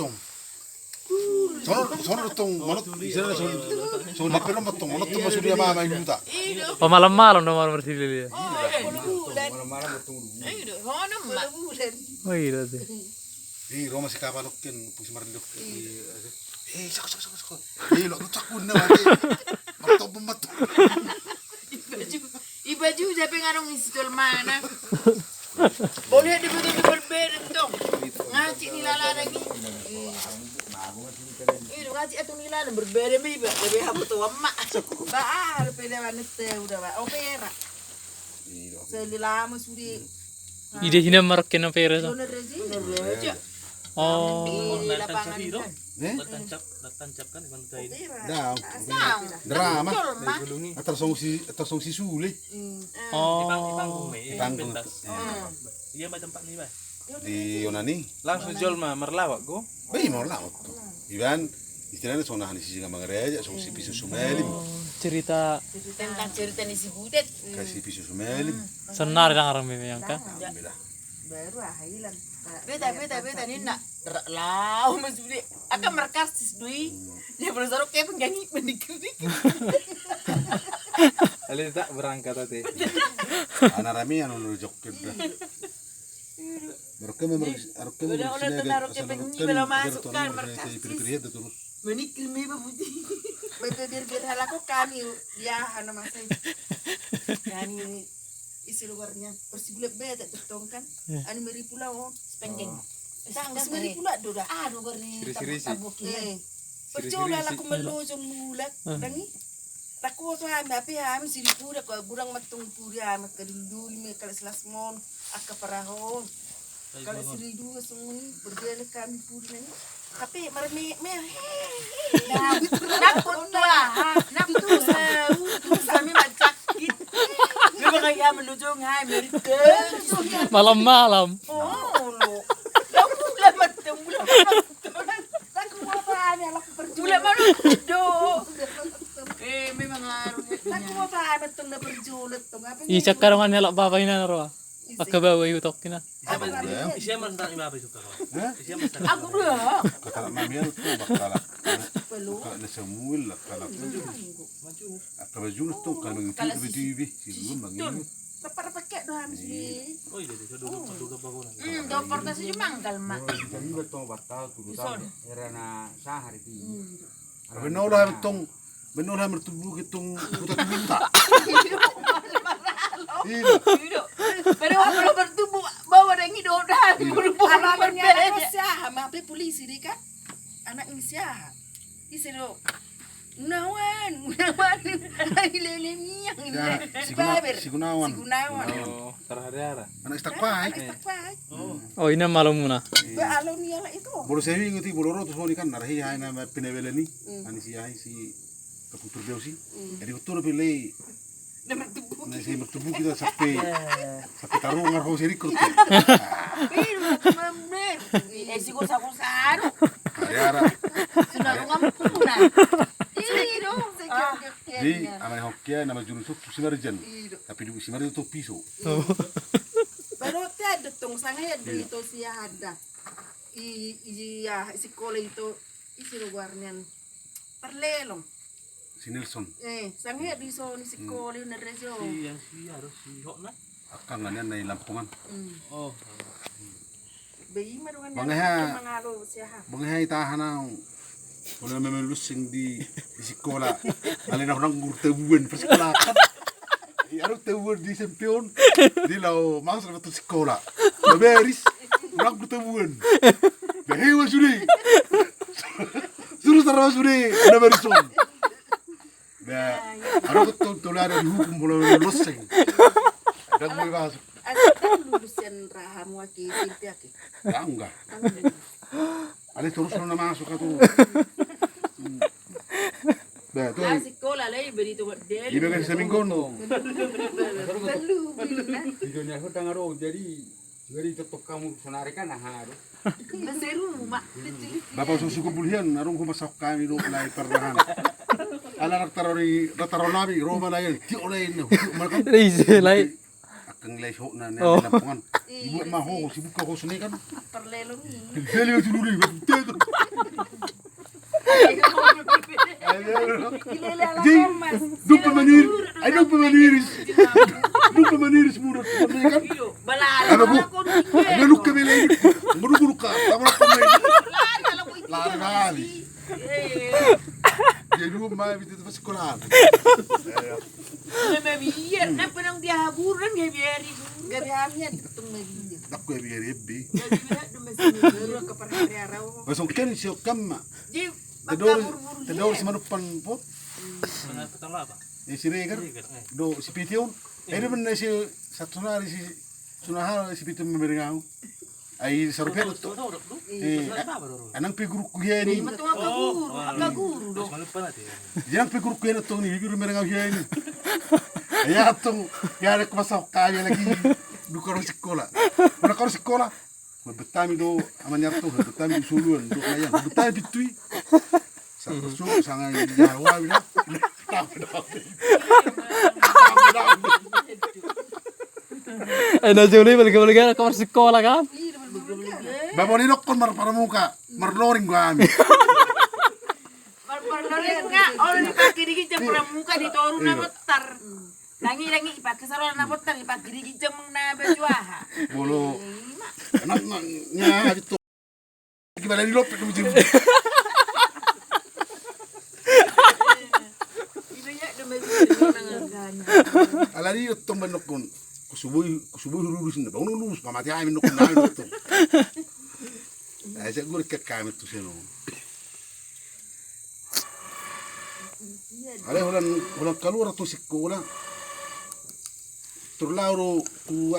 tong. Sono tong manot isana son napelo matong manot tong masudia mama inuta. Malam-malam dong malam bersih dia. Malam-malam betul. Oh iya deh. Roma si kapalokken pusi marindok. Sako. Lo takun na matong. Ibaju jape ngarong istol mana. Boleh di betul berbeda dong. Ngaji nilala lagi. Ngaji atau nilala berbeda biba. Lebih apa tuh emak. Bah, beda wanita udah bah. Opera. Selama sudi. Ide hina marokin apa ya? Oh. Di lapangan kan. Tancap kan iman kain. Dah. Drama. Atar songsi sule. Oh. Panggung. Iya mah tempat nih, Bah. Di Yunani. Langsung jual mah merlawak go. Bai mau lah. Iban istilahnya sonahan isi singa mangareja songsi pisu sumelim. Cerita Tentang cerita ni si Budet. Kasih pisu sumelim. senar yang orang memang kan. Alhamdulillah. Baru hilang. Beta ni nak lau masih Budet. Akan merkarsis dui. Dia berusaha kayak penyanyi mendikir-dikir. Ali tak berangkat tadi. Anak rami anu joket dah. Mereka Udah taruh ke penyanyi belum masuk kan merkarsis. terus. Menikir meba putih. Biar halaku kami ya anu masai. Kami isi luarnya persibulat beta tutong kan. Anu meri pula spengkeng. Tanggas meri pula doda. Aduh gori. Siri-siri. Percoba laku melojong mulak. Dangi. Laku waktu ami siri pura ko burang matung pura ama kadulu me kala selasmon akka parahon. Kalau siri dua semua berbeda kami pura ni. Tapi merme nakut lah nakut kami macakit juga kayak melujung hai merita Malam-malam. oh lo kamu lebat bulan aku apa ada laku perjuangan bulan mana do memang harus aku apa betul na perjuangan tuh apa Icak karongan nilak papa ini naro. Pakai bawa yutok kina. Isya man tak iba suka kau. Isya man tak. aku dah Kata mamiar tu bakal na semuil kala Maju. akabajul tu kan mengitu bidi silun mangin. dapat pakai dah mesti Oh iya, dia duduk bangunan. deportasi cuma mangkal mak Jadi betul batal tu tahun. Era na sahari ti. Benola mertubu kitong puta minta. pero kalau bertubuh bawa dengan hidup dah anaknya siapa maaf polisi dia kan anak ini siapa isiro Gunawan lele yang ini Si Gunawan. Oh, terhadap. Anak istakpai. Oh ini malam muna. Alo niya lah itu Bolo sewi ngati boloro tu soni kan narhi hai na pinebele ni. Ani si ai si kaputur deusi. Jadi betul pilih na si mertubu kita sampai taruh ngarho si rekrut. siguro sa kusaro Ara. sudah ngampuna ini dong Di amane hokya nama jurusuk simarjan. Tapi di simarjan tu piso. pero ada tong sangay dito siya ada sekolah itu isi luarnya parlelong Si Nelson. sangay di so ni sekolah na resyo Si harus si Hok na. Akang nganya na lampungan. Oh. bayi marungan Bangeha. mangalo siya Bangeha itahanang. Wala naman lusing di sekolah. Alin ako nang gurtabuan pa sekolah. Ano tabuan di sempion. Di lao masuk na sekolah. Maberis. Nang gurtabuan. Dahiwa suri. Suruh tarawa suri. Ano berison. Nah, ano ko tulad di hukum mula lusing. Dan mo ibasok. asal lulusan raham wakil piaki Enggak. Alis terus na masuk ka to. Ba, to. sekolah lah beri tu del Ibigay sa minggon. perlu Videonya aku dengar jadi tutup kamu senarikan nah harus. seru mak Bapak susu kebulian, arong kumasak kami do na iperlahan. Ala nagtaro nabi, Roma na yan. Ti olay no. Rize lai. Akang lay ho na lampungan. Ibu maho, sibuk ka ko sunikan. perlelong ini Dili yung sinuli. Ilele ala Jadi, mas. doon pa maniris. Doon pa maniris muna. Kan? Iyo, balala Ano po? ko ni. Ngaluk kami lang. Ngurugurug ka. Tama na pamay. Lala ko iti. Lala kali. Eh. Jadi rumah itu pas sekolah. Na mabiyer na panang dihaburan gabiari. Gabihan tung mabiyer. Aku yang biar hebbi. Gabihan na masiniguro ka para araw. Masuk kan siok kama. Di Tedor makaburu-buru. tedor si manupan po. Mana petang apa? Si Regar. Do si Pition. Ini benar si satu hari si sunahal si Pition memberengau. Ai sarupet to. Anang piguru kuyeni. Matung akaguru do. Malu pa natin. Yang piguru kuyeni to ni piguru merengau kuyeni. Ya tong ya ada masuk kaya lagi. Dukar sekolah. Mana kau sekolah? Betami do amanya to, betami suluan do kaya. Betami bitui. Sa su sangai Jawa bila. Na Julie, balik-balik ka sekolah kan? Baboni nokon mar paramuka, marloring kami. Marlorin nga, orang ipakirigi jam pramuka di toru na motar. Langi ipakai sarong na motar ipakirigi jam na bajuaha. Bolo. Anak nya itu. Gimana di lopet mu jiru. Ibanya demel Ala di to menokon. Kusubuh lulus na. Bangun lulus pamati ay menokon na to. Ay siguro kami to sino. Ale hulan kalura to sekolah. Turlauro tu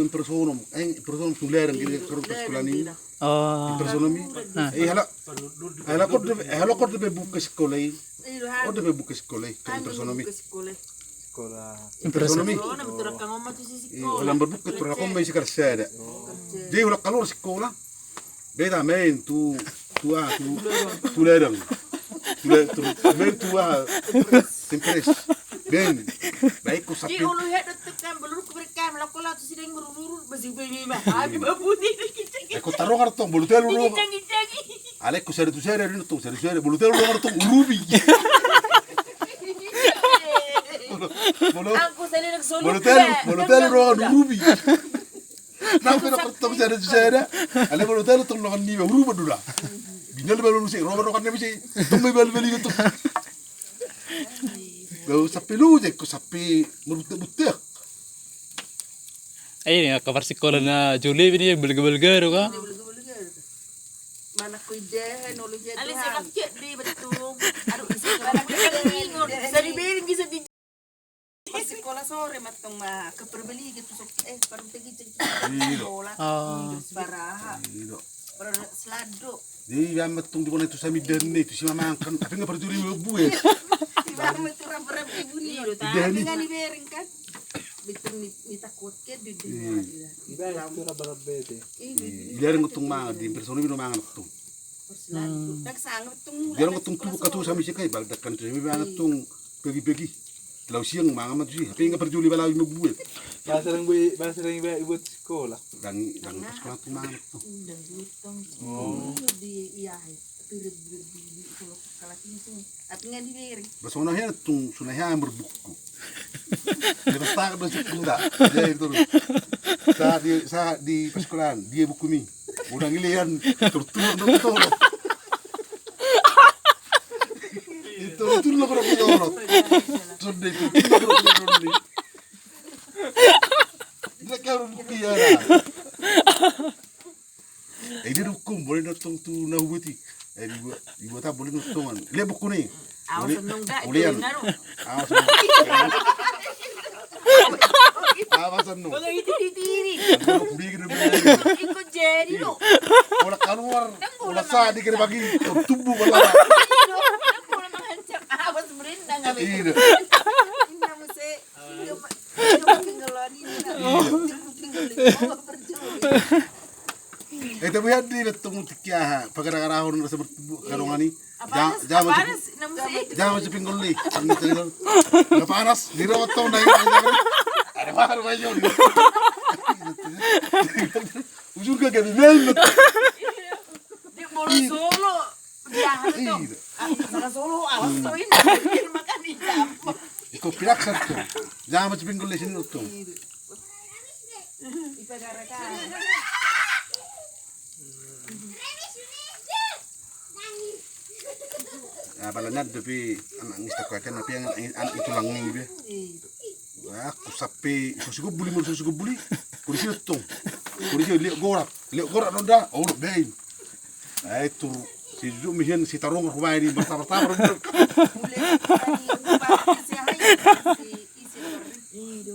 en persona, tu lerang gini karo sekolah ni. Oh. Persona mi. Hala kod de buka sekolah. O de buka sekolah kan persona mi. Persona mi. Oh, na betul kang omah tu si Hulan berbuka turla kom mai sikar sada. Di hulan kalura sekolah. Beda main tu lerang. Tu tempres. Ben, baik ko Di sapi. ulu ya tekan belur keberkam lakola tu sidang berurur besi beni mah. Abi babuti dikit-dikit. Ko taro ngarto bulutelo ro. Jangi-jangi. Ale ko sare tu sare rin to sare bulutelo ro ngarto urubi. Aku sali nagsulod. Bulutelo ro urubi. Nang pero ko sare tu sare. Ale bulutelo to ngan ni uruba dula. Binal balu si ro kan ni si. Tumay bali to. Gau sapi lu je ko sapi merutek-butek. Ayun, kabar sekolah na Julie, ini yang balik-balik ka? Mana ko ide no lu je. Ali sa kakek di betul. Aduh isa barang ingon. Dari bering bisa di sekolah sore matong ma keperbeli gitu sok parang tegi sekolah. Baraha. Para selado. Di yang betung di mana tu sami dene tu si mamangkan tapi enggak berduri buat. Bang itu ramperam ibu ni. Tapi kan ibering kan. Bitung ni takut ke di dunia. Ilar ngutung ma di persona mi no mangan tung. Nagsangat tung. Dia ngutung tu ka tu sami sikai bagdakan tu sami mangan tung pegi-pegi. Lalu siang mangan ma tu si tapi enggak berduri bala mi buat. Bahasa lang ibu sekolah. Dan sekolah tu mangan tung. Dan butong. Oh. Di iya. Pirit di kalau kalatin sing. At nga di bering. Basona hen tung sunahya berbuku. Dia tak ada sekunda. Dia itu. Saat di persekolahan dia buku mi. Udah ngilian turun. Itu lo kalau turun. Sudah itu lo kalau turun. Dia kalau buku ya. Dia hukum boleh datang tu nahuati. Ibu tak boleh nutungan. Lihat buku ni. Awas seneng dak. Ulian. Awas seneng. Kalau itiri. Kalau kubi kena beli. Ikut jadi lo. Kalau keluar, kalau sah dikira bagi tubuh bala. Kalau mengancam awas merindang kami. Iya. Ini mesti. Ngeloni. Tapi hadi betung tikia pagara-garahon rasa berkarungani. Jangan macam pinggul ni. Nggak panas, dirotong dah. Ada baru baju. Ujung kagak bebel. Di Molo Solo. Dia tu. Sana solo alas to ini makan di jam. Iko pinaksan to. Jangan macam pinggul di sini to. Ipagarakan. Balanya tapi anak ngista kau kan tapi yang anak itu langi be. Aku sapi susu buli mun susu buli. Kurisi to. Kurisi lihat gorak nonda. Oh bein. Itu si Jumihan si tarung aku main di bertapa-tapa. Mulai tadi siapa isi itu.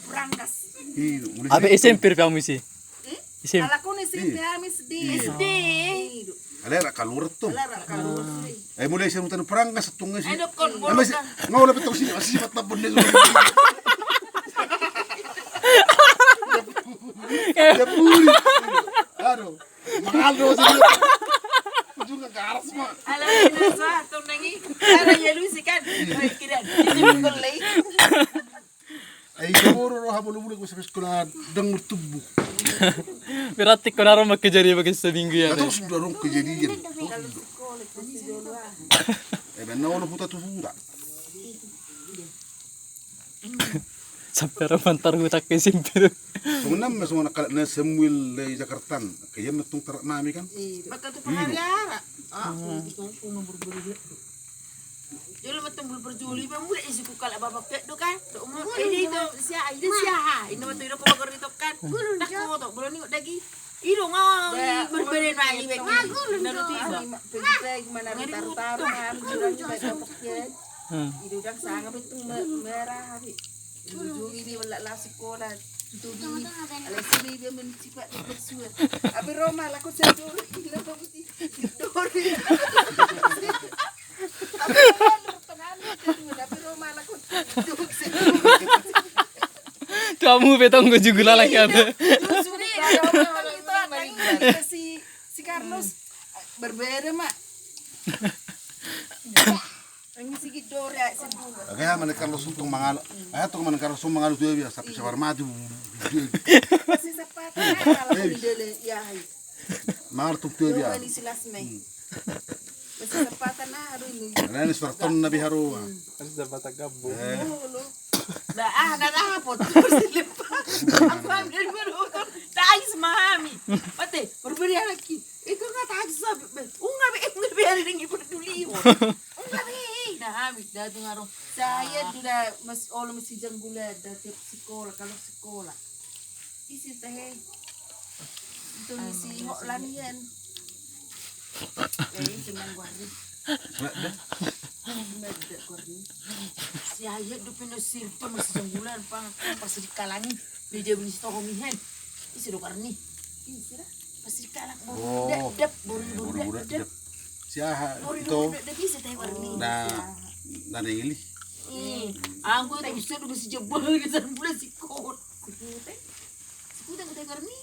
Perangkas. Abe SMP pa mo si. Isim. Ala ko ni SMP amis di SD. Alera kalur to. Ala kalau Mulai siya mutan perangkas tunga si. Ay dokon Nama si ngawala pa to si sipat na bunde. Ya puri. Aduh. Mahal do si. Juga garas mah. ala ni sa to nangi. Ala ya lu sikan. Kira ini mungkin lagi. Ay siguro ro habol mo ko sa sekolah dang mutubu. Berarti ko na rin magkajari bagay sa minggu yan. Atau sudah rong kejadian. Kalau sekolah itu si dulu. Ben na wala puta tu fura. Sampai mantar hutak kay simpir. Tungnam mas mga nakala na Samuel de Jakarta. Kaya matong tarak nami kan. Maka tu pengacara. Itu nomor berbeda. Jadi betul berjuli bang mulai isi kukal apa pek do kan. Ini itu siapa? Ini betul itu kau bakar itu kan. Nak kau tu belum ni lagi. Ido ngau berbeda lagi bek. Naru tiba. Pergi mana taruh kan. Sudah coba pakai. Ido dah sangat betul merah. Berjuli dia belak lah sekolah. Itu di. Alasiri dia mencipat bersuara. Abi Roma laku sejauh. Gila putih. Dori. Kamu betong ko juga lagi ada. Si Carlos berbeda mak. Ang sige dore sa bulo. Kaya man Carlos tung mangal. Ay to man Carlos mangal tu biasa tapi sa armado. Kasi sapat ala dele yahay. Mangal tu tu biasa. Ni silas may. Kasi sapatan na haro ini. Nani swarton na biharo. Harus dapat agabo. Nakahapot. Silip pa. Ako ang gano'n. Tayo mami. Pati, berbeda lagi. Ikaw nga tayo sabi. Ungabi rin yung ipagduliho. Ungabi. Nahamit. Dito nga rin. Saya dula, mas olo mas si Janggula. Dati sekolah, kalau sekolah. Isi tahe. Ito ni si Hoklan yan. Tingnan guardi. Medek guardi. Si ayat do pinosirto mas Janggulan pang pasti dikalangi. Dia beli toko mihen. Isi do karni. Isi dah. Pasti dikalang. Dep buru dep. Siya ito Dep isi teh warni. na nanili. Aku tak bisa do si jebol gitu bulan si kot. Sikute ko teh karni.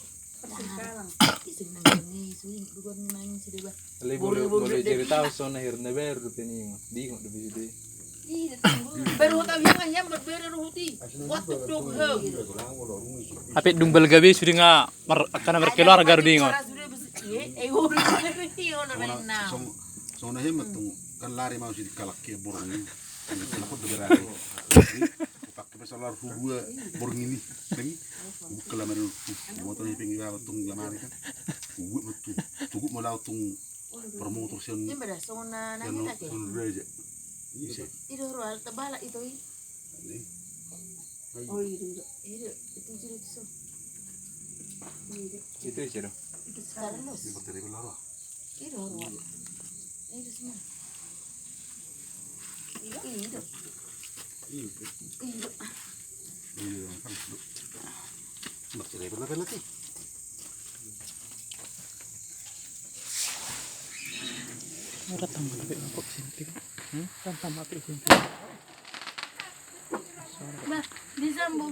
Pasti dikalang. Isi nangani suing dugan nang si deba. Alay boleh cerita so na hirna ber peni di ko de bide. Baru tahu yang hanya berbeda ruhuti. Waktu dong ho. Apit dumbal gabi sudah nga kana merkeluar garu dingon. So na him matong kan lari mau si kalak ke borong ini. Kan ko de berani. Pakai masalah ruhua borong ini. Kami kala meru motor ni pingi ba tung lamari kan. Uwe metu. Tugu malau tung promotor sen. Ini pada sona nanya tak? Son reje. Iya. Itu rual tebal itu. Oh itu so. Itu siro. Itu Carlos. Ini baterai belara. Itu rual. Itu semua. Itu. Iya, kan. Baterai belara lagi. Ora tambah apit kok simpir. Kan tambah apit simpir. Ba, bisa mo